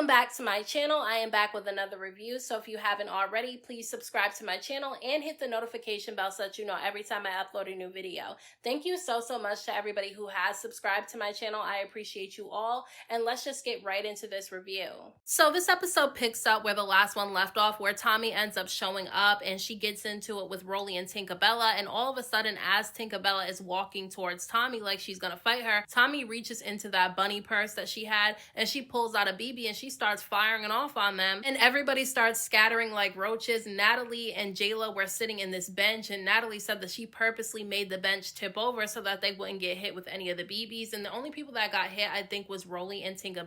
Welcome back to my channel. I am back with another review. So if you haven't already, please subscribe to my channel and hit the notification bell so that you know every time I upload a new video. Thank you so much to everybody who has subscribed to my channel. I appreciate you all. And let's just get right into this review. So this episode picks up where the last one left off, where Tommie ends up showing up and she gets into it with Rollie and Tinka. And all of a sudden, as Tinka is walking towards Tommie like she's gonna fight her, Tommie reaches into that bunny purse that she had and she pulls out a BeBe and she starts firing it off on them, and everybody starts scattering like roaches. Natalie and Jela were sitting in this bench, and Natalie said that she purposely made the bench tip over so that they wouldn't get hit with any of the BBs, and the only people that got hit I think was Rollie and Tinka,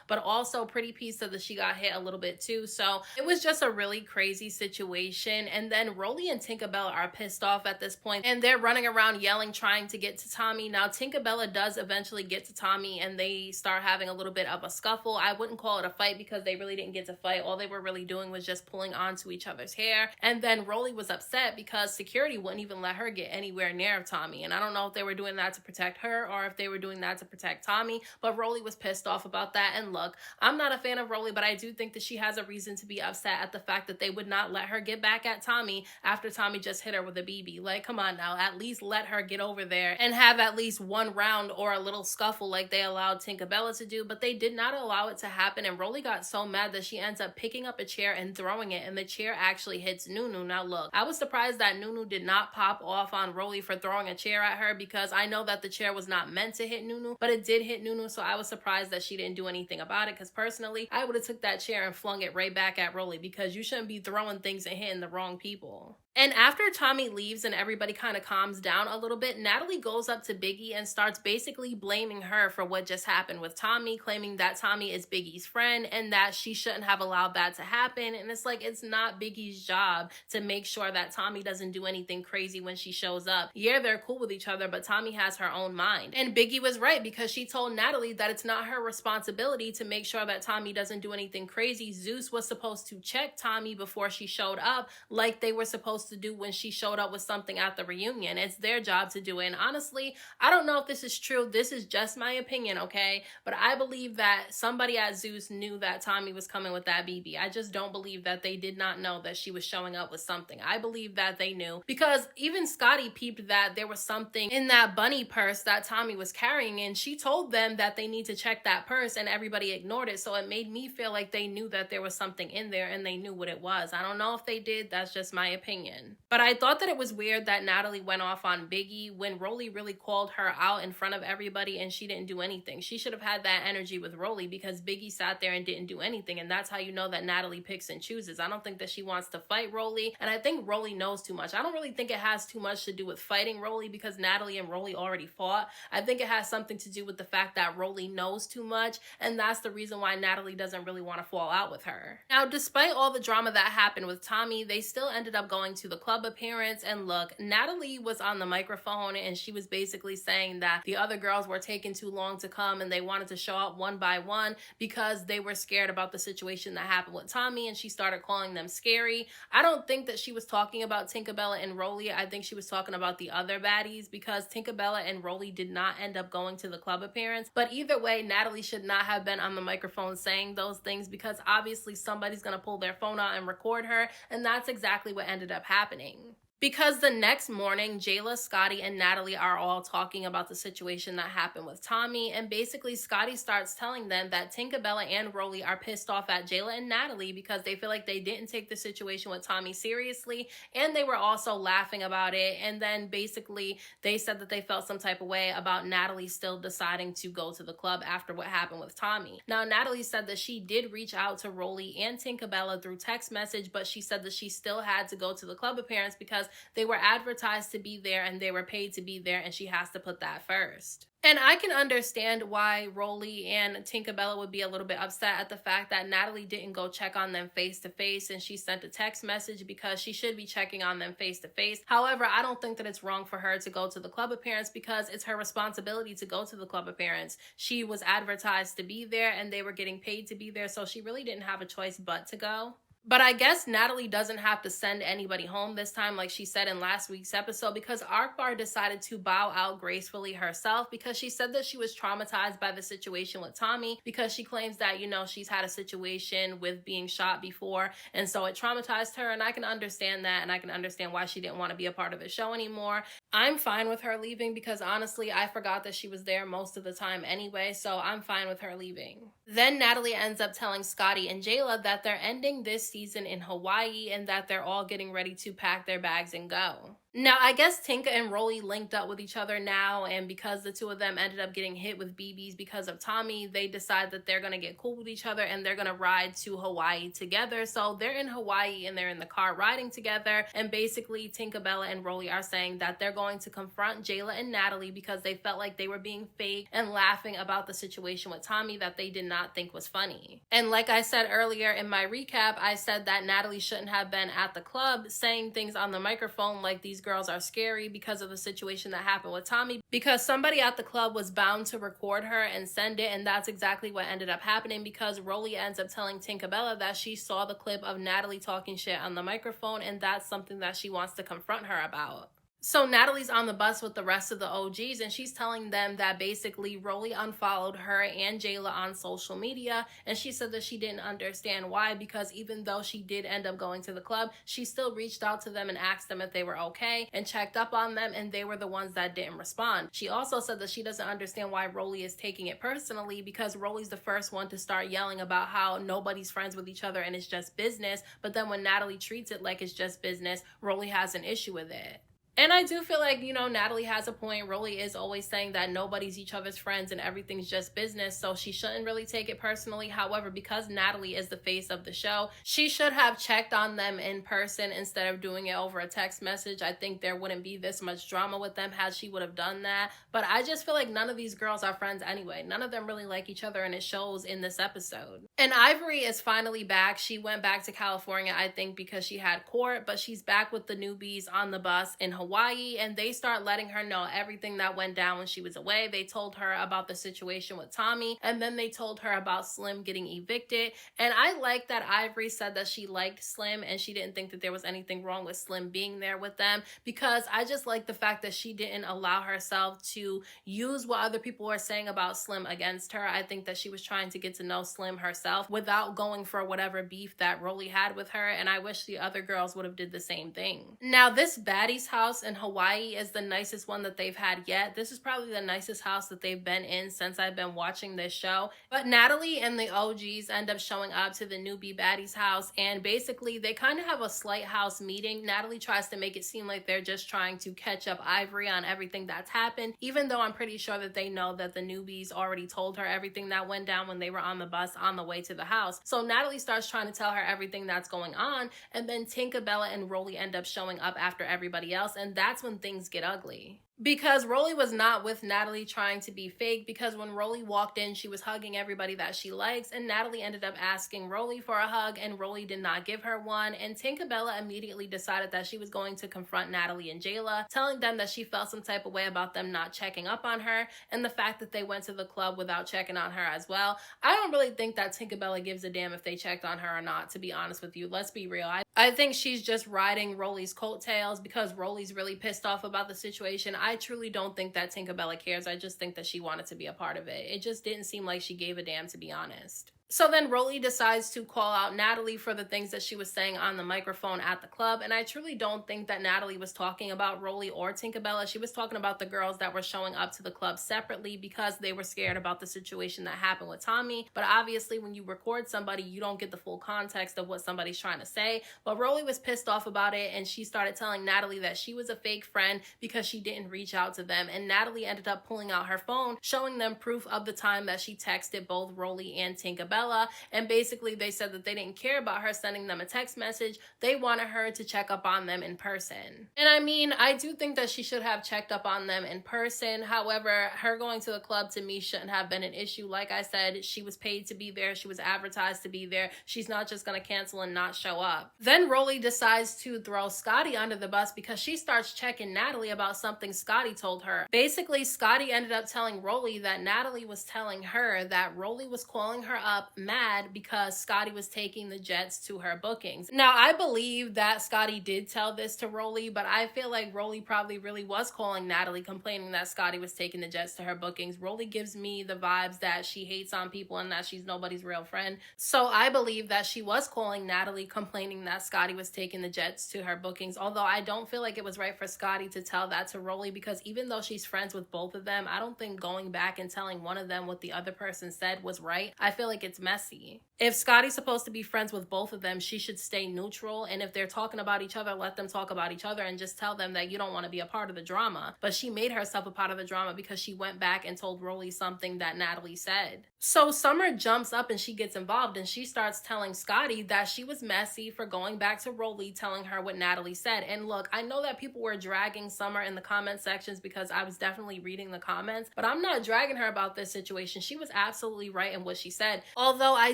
but also Pretty P said that she got hit a little bit too. So it was just a really crazy situation. And then Rollie and Tinka are pissed off at this point and they're running around yelling, trying to get to Tommie. Now Tinka does eventually get to Tommie and they start having a little bit of a scuffle. I wouldn't call it a fight because they really didn't get to fight. All they were really doing was just pulling onto each other's hair. And then Rollie was upset because security wouldn't even let her get anywhere near Tommie. And I don't know if they were doing that to protect her or if they were doing that to protect Tommie, but Rollie was pissed off about that. And look, I'm not a fan of Rollie, but I do think that she has a reason to be upset at the fact that they would not let her get back at Tommie after Tommie just hit her with a BB. Like, come on now, at least let her get over there and have at least one round or a little scuffle like they allowed Tinka to do, but they did not allow it to happen. And Rollie got so mad that she ends up picking up a chair and throwing it, and the chair actually hits Nunu. Now look, I was surprised that Nunu did not pop off on Rollie for throwing a chair at her, because I know that the chair was not meant to hit Nunu, but it did hit Nunu, so I was surprised that she didn't do anything about it, because personally I would have took that chair and flung it right back at Rollie, because you shouldn't be throwing things and hitting the wrong people. And after Tommie leaves and everybody kind of calms down a little bit, Natalie goes up to Biggie and starts basically blaming her for what just happened with Tommie, claiming that Tommie is Biggie's friend and that she shouldn't have allowed that to happen. And it's like, it's not Biggie's job to make sure that Tommie doesn't do anything crazy when she shows up. Yeah, they're cool with each other, but Tommie has her own mind. And Biggie was right, because she told Natalie that it's not her responsibility to make sure that Tommie doesn't do anything crazy. Zeus was supposed to check Tommie before she showed up, like they were supposed to do when she showed up with something at the reunion. It's their job to do it. And honestly, I don't know if this is true. This is just my opinion, okay? But I believe that somebody at Zeus knew that Tommie was coming with that BB. I just don't believe that they did not know that she was showing up with something. I believe that they knew, because even Scotty peeped that there was something in that bunny purse that Tommie was carrying, and she told them that they need to check that purse and everybody ignored it. So it made me feel like they knew that there was something in there and they knew what it was. I don't know if they did. That's just my opinion. But I thought that it was weird that Natalie went off on Biggie when Rollie really called her out in front of everybody and she didn't do anything. She should have had that energy with Rollie, because Biggie sat there and didn't do anything, and that's how you know that Natalie picks and chooses. I don't think that she wants to fight Rollie, and I think Rollie knows too much. I don't really think it has too much to do with fighting Rollie, because Natalie and Rollie already fought. I think it has something to do with the fact that Rollie knows too much, and that's the reason why Natalie doesn't really want to fall out with her. Now, despite all the drama that happened with Tommie, they still ended up going to the club appearance. And look, Natalie was on the microphone and she was basically saying that the other girls were taking too long to come and they wanted to show up one by one because they were scared about the situation that happened with Tommie, and she started calling them scary. I don't think that she was talking about Tinka and Rollie. I think she was talking about the other baddies, because Tinka and Rollie did not end up going to the club appearance. But either way, Natalie should not have been on the microphone saying those things, because obviously somebody's gonna pull their phone out and record her, and that's exactly what ended up happening. Because the next morning, Jela, Scotty, and Natalie are all talking about the situation that happened with Tommie, and basically Scotty starts telling them that Tinka and Rollie are pissed off at Jela and Natalie because they feel like they didn't take the situation with Tommie seriously, and they were also laughing about it. And then basically they said that they felt some type of way about Natalie still deciding to go to the club after what happened with Tommie. Now, Natalie said that she did reach out to Rollie and Tinka through text message, but she said that she still had to go to the club appearance because they were advertised to be there and they were paid to be there, and she has to put that first. And I can understand why Rollie and Tinka would be a little bit upset at the fact that Natalie didn't go check on them face to face and she sent a text message, because she should be checking on them face to face. However, I don't think that it's wrong for her to go to the club appearance, because it's her responsibility to go to the club appearance. She was advertised to be there and they were getting paid to be there, so she really didn't have a choice but to go. But I guess Natalie doesn't have to send anybody home this time, like she said in last week's episode, because Akbar decided to bow out gracefully herself because she said that she was traumatized by the situation with Tommie because she claims that, you know, she's had a situation with being shot before, and so it traumatized her, and I can understand that, and I can understand why she didn't want to be a part of the show anymore. I'm fine with her leaving because honestly, I forgot that she was there most of the time anyway, so I'm fine with her leaving. Then Natalie ends up telling Scotty and Jela that they're ending this season in Hawaii and that they're all getting ready to pack their bags and go. Now, I guess Tinka and Rollie linked up with each other now, and because the two of them ended up getting hit with BBs because of Tommie, they decide that they're going to get cool with each other and they're going to ride to Hawaii together. So they're in Hawaii and they're in the car riding together, and basically Tinka, Bella, and Rollie are saying that they're going to confront Jela and Natalie because they felt like they were being fake and laughing about the situation with Tommie that they did not think was funny. And like I said earlier in my recap, I said that Natalie shouldn't have been at the club saying things on the microphone like these girls are scary because of the situation that happened with Tommie, because somebody at the club was bound to record her and send it, and that's exactly what ended up happening because Rollie ends up telling Tinka Bella that she saw the clip of Natalie talking shit on the microphone, and that's something that she wants to confront her about. So Natalie's on the bus with the rest of the OGs, and she's telling them that basically Rollie unfollowed her and Jela on social media, and she said that she didn't understand why, because even though she did end up going to the club, she still reached out to them and asked them if they were okay and checked up on them, and they were the ones that didn't respond. She also said that she doesn't understand why Rollie is taking it personally, because Rollie's the first one to start yelling about how nobody's friends with each other and it's just business, but then when Natalie treats it like it's just business, Rollie has an issue with it. And I do feel like, you know, Natalie has a point. Rollie is always saying that nobody's each other's friends and everything's just business, so she shouldn't really take it personally. However, because Natalie is the face of the show, she should have checked on them in person instead of doing it over a text message. I think there wouldn't be this much drama with them had she would have done that. But I just feel like none of these girls are friends anyway. None of them really like each other, and it shows in this episode. And Ivory is finally back. She went back to California, I think, because she had court, but she's back with the newbies on the bus in Hawaii, and they start letting her know everything that went down when she was away. They told her about the situation with Tommie, and then they told her about Slim getting evicted. And I like that Ivory said that she liked Slim and she didn't think that there was anything wrong with Slim being there with them, because I just like the fact that she didn't allow herself to use what other people were saying about Slim against her. I think that she was trying to get to know Slim herself without going for whatever beef that Rollie had with her, and I wish the other girls would have did the same thing. Now, this Baddies house in Hawaii is the nicest one that they've had yet. This is probably the nicest house that they've been in since I've been watching this show. But Natalie and the OGs end up showing up to the newbie Baddies house, and basically they kind of have a slight house meeting. Natalie tries to make it seem like they're just trying to catch up Ivory on everything that's happened, even though I'm pretty sure that they know that the newbies already told her everything that went down when they were on the bus on the way to the house. So Natalie starts trying to tell her everything that's going on, and then Tinka, Bella, and Rollie end up showing up after everybody else, and that's when things get ugly. Because Rollie was not with Natalie trying to be fake, because when Rollie walked in, she was hugging everybody that she likes, and Natalie ended up asking Rollie for a hug, and Rollie did not give her one, and Tinka Bella immediately decided that she was going to confront Natalie and Jela, telling them that she felt some type of way about them not checking up on her, and the fact that they went to the club without checking on her as well. I don't really think that Tinka Bella gives a damn if they checked on her or not, to be honest with you. Let's be real. I think she's just riding Rollie's coattails because Rollie's really pissed off about the situation. I truly don't think that Tinka Bella cares. I just think that she wanted to be a part of it. It just didn't seem like she gave a damn, to be honest. So then Rollie decides to call out Natalie for the things that she was saying on the microphone at the club, and I truly don't think that Natalie was talking about Rollie or Tinka Bella. She was talking about the girls that were showing up to the club separately because they were scared about the situation that happened with Tommie. But obviously when you record somebody, you don't get the full context of what somebody's trying to say. But Rollie was pissed off about it, and she started telling Natalie that she was a fake friend because she didn't reach out to them, and Natalie ended up pulling out her phone, showing them proof of the time that she texted both Rollie and Tinka Bella. And basically they said that they didn't care about her sending them a text message. They wanted her to check up on them in person. And I mean, I do think that she should have checked up on them in person. However, her going to the club to me shouldn't have been an issue. Like I said, she was paid to be there. She was advertised to be there. She's not just going to cancel and not show up. Then Rollie decides to throw Scotty under the bus because she starts checking Natalie about something Scotty told her. Basically, Scotty ended up telling Rollie that Natalie was telling her that Rollie was calling her up up mad because Scotty was taking the jets to her bookings. Now, I believe that Scotty did tell this to Rollie, but I feel like Rollie probably really was calling Natalie, complaining that Scotty was taking the jets to her bookings. Rollie gives me the vibes that she hates on people and that she's nobody's real friend. So I believe that she was calling Natalie, complaining that Scotty was taking the jets to her bookings. Although I don't feel like it was right for Scotty to tell that to Rollie, because even though she's friends with both of them, I don't think going back and telling one of them what the other person said was right. I feel like it's messy. If Scotty's supposed to be friends with both of them, she should stay neutral. And if they're talking about each other, let them talk about each other and just tell them that you don't want to be a part of the drama. But she made herself a part of the drama because she went back and told Rollie something that Natalie said. So Summer jumps up and she gets involved and she starts telling Scotty that she was messy for going back to Rollie, telling her what Natalie said. And look, I know that people were dragging Summer in the comment sections because I was definitely reading the comments, but I'm not dragging her about this situation. She was absolutely right in what she said. Although I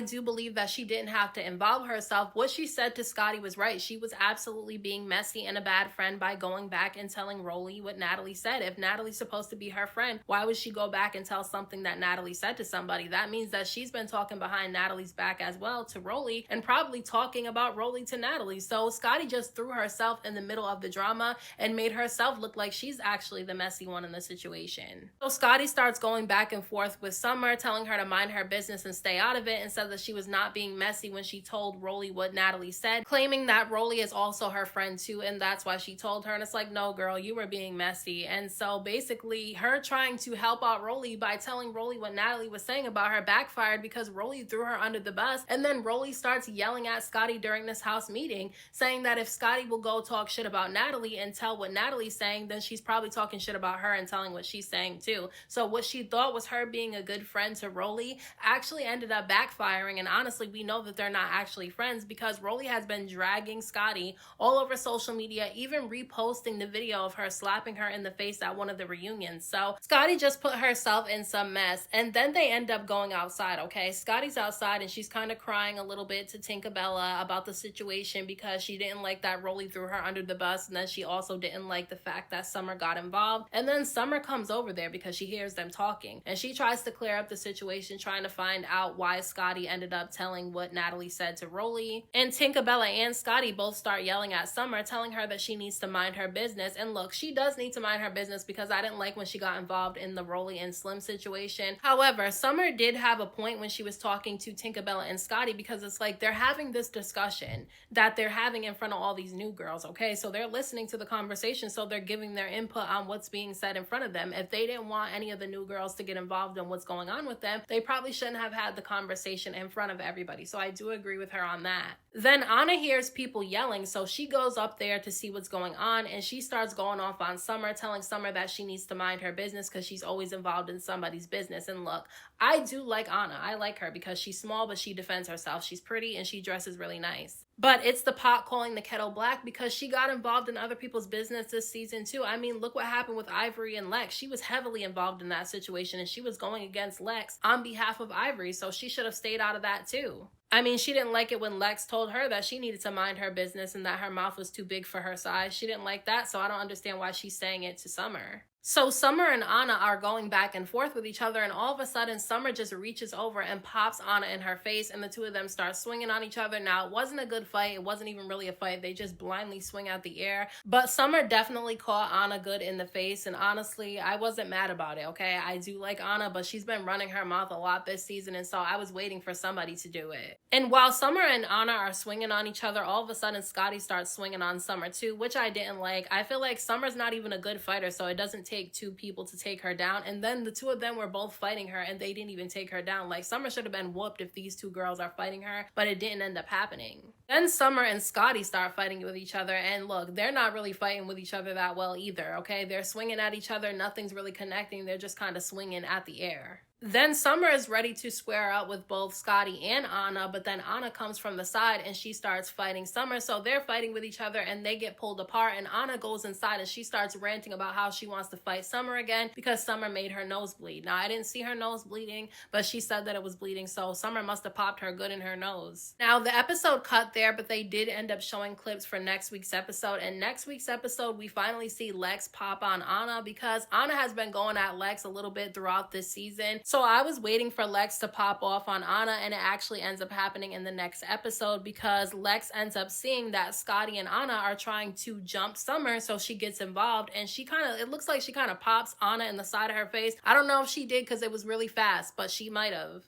do believe that she didn't have to involve herself, what she said to Scotty was right. She was absolutely being messy and a bad friend by going back and telling Rollie what Natalie said. If Natalie's supposed to be her friend, why would she go back and tell something that Natalie said to somebody? That means that she's been talking behind Natalie's back as well to Rollie, and probably talking about Rollie to Natalie. So Scotty just threw herself in the middle of the drama and made herself look like she's actually the messy one in the situation. So Scotty starts going back and forth with Summer, telling her to mind her business and stay out of it, and said that she was not being messy when she told Rollie what Natalie said, claiming that Rollie is also her friend too, and that's why she told her. And it's like, no girl, you were being messy. And so basically her trying to help out Rollie by telling Rollie what Natalie was saying about her backfired, because Rollie threw her under the bus. And then Rollie starts yelling at Scotty during this house meeting, saying that if Scotty will go talk shit about Natalie and tell what Natalie's saying, then she's probably talking shit about her and telling what she's saying too. So what she thought was her being a good friend to Rollie actually ended up backfiring. And honestly, we know that they're not actually friends, because Rollie has been dragging Scotty all over social media, even reposting the video of her slapping her in the face at one of the reunions. So Scotty just put herself in some mess, and then they end up going outside. Okay, Scotty's outside and she's kind of crying a little bit to Tinka about the situation, because she didn't like that Rollie threw her under the bus, and then she also didn't like the fact that Summer got involved. And then Summer comes over there because she hears them talking, and she tries to clear up the situation, trying to find out why Scotty ended up telling what Natalie said to Rollie. And Tinka and Scotty both start yelling at Summer, telling her that she needs to mind her business. And look, she does need to mind her business, because I didn't like when she got involved in the Rollie and Slim situation. However, Summer did have a point when she was talking to Tinka and Scotty, because it's like they're having this discussion that they're having in front of all these new girls, okay? So they're listening to the conversation, so they're giving their input on what's being said in front of them. If they didn't want any of the new girls to get involved in what's going on with them, they probably shouldn't have had the conversation in front of everybody. So I do agree with her on that. Then Ahna hears people yelling, so she goes up there to see what's going on, and she starts going off on Summer, telling Summer that she needs to mind her business because she's always involved in somebody's business. And look, I do like Ahna. I like her because she's small, but she defends herself. She's pretty and she dresses really nice. But it's the pot calling the kettle black, because she got involved in other people's business this season too. I mean, look what happened with Ivory and Lex. She was heavily involved in that situation, and she was going against Lex on behalf of Ivory, so she should have stayed out of that too. I mean, she didn't like it when Lex told her that she needed to mind her business and that her mouth was too big for her size. She didn't like that, so I don't understand why she's saying it to Summer. So Summer and Ahna are going back and forth with each other, and all of a sudden Summer just reaches over and pops Ahna in her face, and the two of them start swinging on each other. Now, it wasn't a good fight. It wasn't even really a fight. They just blindly swing out the air. But Summer definitely caught Ahna good in the face, and honestly, I wasn't mad about it, okay? I do like Ahna, but she's been running her mouth a lot this season, and so I was waiting for somebody to do it. And while Summer and Ahna are swinging on each other, all of a sudden Scotty starts swinging on Summer too, which I didn't like. I feel like Summer's not even a good fighter, so it doesn't take two people to take her down. And then the two of them were both fighting her, and they didn't even take her down. Like, Summer should have been whooped if these two girls are fighting her, but it didn't end up happening. Then Summer and Scotty start fighting with each other, and look, they're not really fighting with each other that well either, okay? They're swinging at each other. Nothing's really connecting. They're just kind of swinging at the air. Then Summer is ready to square up with both Scotty and Ahna, but then Ahna comes from the side and she starts fighting Summer. So they're fighting with each other and they get pulled apart, and Ahna goes inside and she starts ranting about how she wants to fight Summer again because Summer made her nose bleed. Now, I didn't see her nose bleeding, but she said that it was bleeding, so Summer must have popped her good in her nose. Now, the episode cut there, but they did end up showing clips for next week's episode, and next week's episode, we finally see Lex pop on Ahna, because Ahna has been going at Lex a little bit throughout this season, So I was waiting for Lex to pop off on Ahna, and it actually ends up happening in the next episode because Lex ends up seeing that Scotty and Ahna are trying to jump Summer, so she gets involved, and it looks like she kind of pops Ahna in the side of her face. I don't know if she did because it was really fast, but she might have.